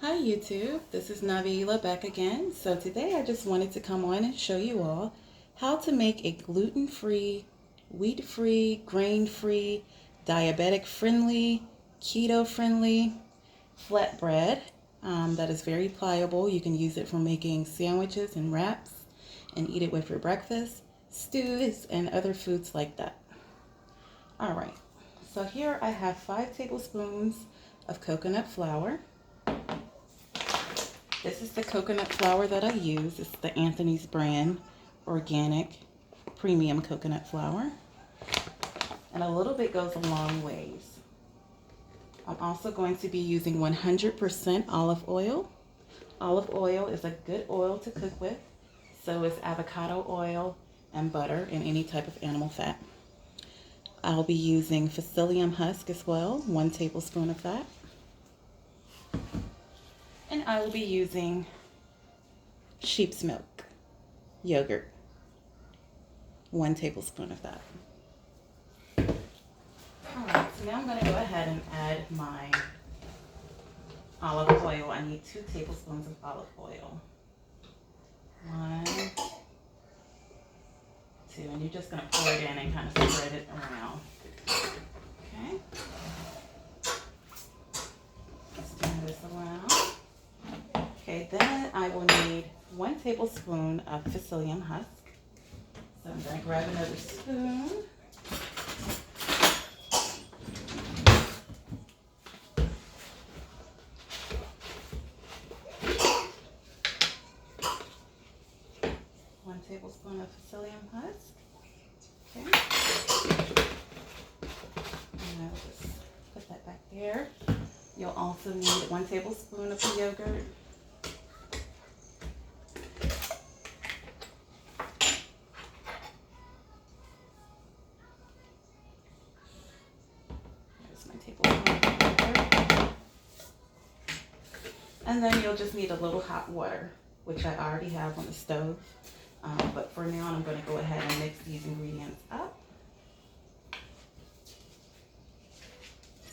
Hi YouTube, this is Nabila back again. So today I just wanted to come on and show you all how to make a gluten-free, wheat-free, grain-free, diabetic-friendly, keto-friendly flatbread that is very pliable. You can use it for making sandwiches and wraps and eat it with your breakfast, stews, and other foods like that. Alright, so here I have 5 tablespoons of coconut flour. This is the coconut flour that I use. It's the Anthony's brand organic premium coconut flour. And a little bit goes a long ways. I'm also going to be using 100% olive oil. Olive oil is a good oil to cook with. So is avocado oil and butter and any type of animal fat. I'll be using psyllium husk as well, 1 tablespoon of that. And I will be using sheep's milk, yogurt, 1 tablespoon of that. Alright, so now I'm going to go ahead and add my olive oil. I need 2 tablespoons of olive oil. 1, 2, and you're just going to pour it in and kind of spread it around. Okay. Just turn this around. Okay, then I will need 1 tablespoon of psyllium husk. So I'm going to grab another spoon. One tablespoon of psyllium husk. Okay. And I will just put that back there. You'll also need 1 tablespoon of the yogurt. And then you'll just need a little hot water, which I already have on the stove. But for now, I'm going to go ahead and mix these ingredients up.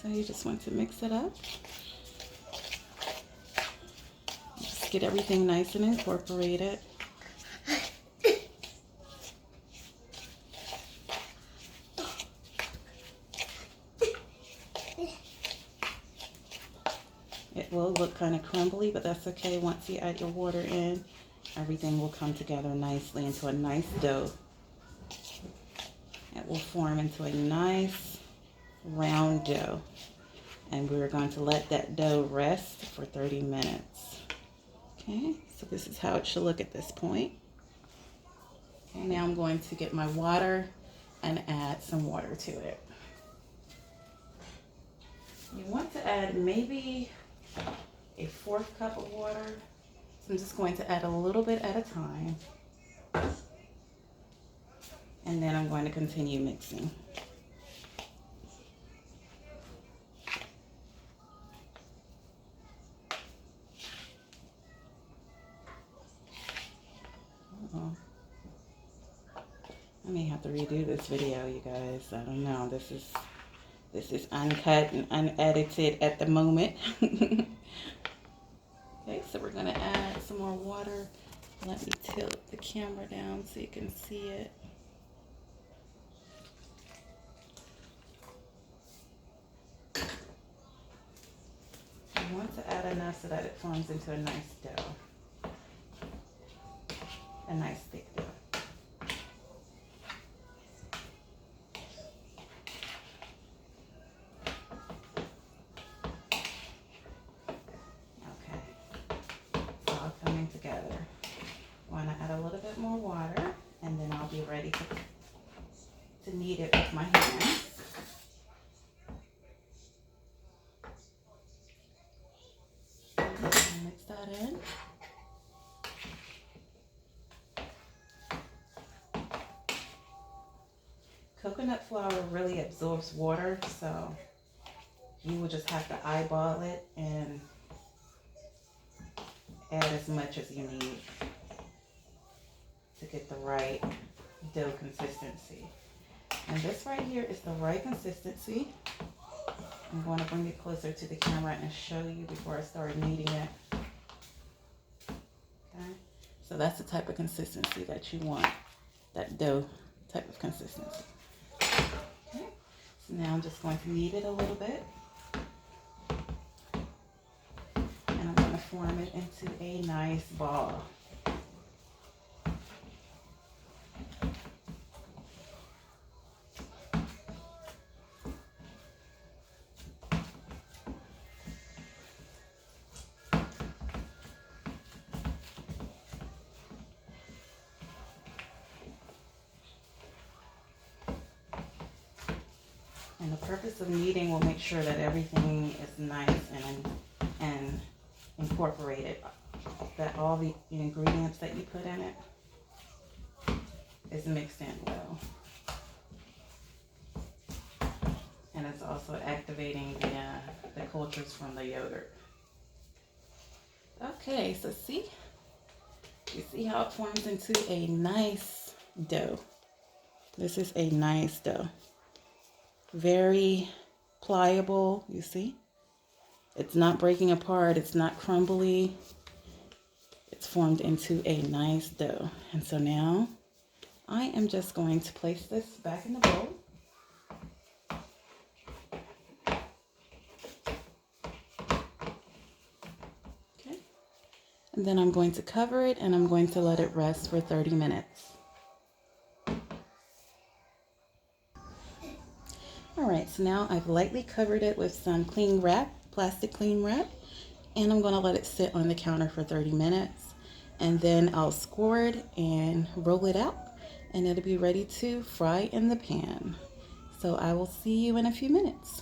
So you just want to mix it up. Just get everything nice and incorporated. It will look kind of crumbly, but that's okay. Once you add your water in, everything will come together nicely into a nice dough. It will form into a nice round dough. And we're going to let that dough rest for 30 minutes. Okay, so this is how it should look at this point. Okay, now I'm going to get my water and add some water to it. You want to add maybe a 1/4 cup of water. So I'm just going to add a little bit at a time. And then I'm going to continue mixing. I may have to redo this video, you guys. I don't know. This is uncut and unedited at the moment. Okay, so we're gonna add some more water. Let me tilt the camera down so you can see it. You want to add enough so that it forms into a nice dough. A nice thick dough. Coming together. I want to add a little bit more water, and then I'll be ready to knead it with my hands. Mix that in. Coconut flour really absorbs water, so you will just have to eyeball it and add as much as you need to get the right dough consistency. And this right here is the right consistency. I'm going to bring it closer to the camera and show you before I start kneading it. Okay, so that's the type of consistency that you want, that dough type of consistency. Okay, so now I'm just going to knead it a little bit. And I'm going to form it into a nice ball. And the purpose of kneading will make sure that everything is nice and incorporated, that all the ingredients that you put in it is mixed in well. And it's also activating the cultures from the yogurt. Okay, so see? You see how it forms into a nice dough. This is a nice dough. Very pliable, you see? It's not breaking apart, it's not crumbly. It's formed into a nice dough. And so now I am just going to place this back in the bowl. Okay. And then I'm going to cover it and I'm going to let it rest for 30 minutes. All right, so now I've lightly covered it with some cling wrap, plastic cling wrap, and I'm going to let it sit on the counter for 30 minutes. And then I'll score it and roll it out, and it'll be ready to fry in the pan. So I will see you in a few minutes.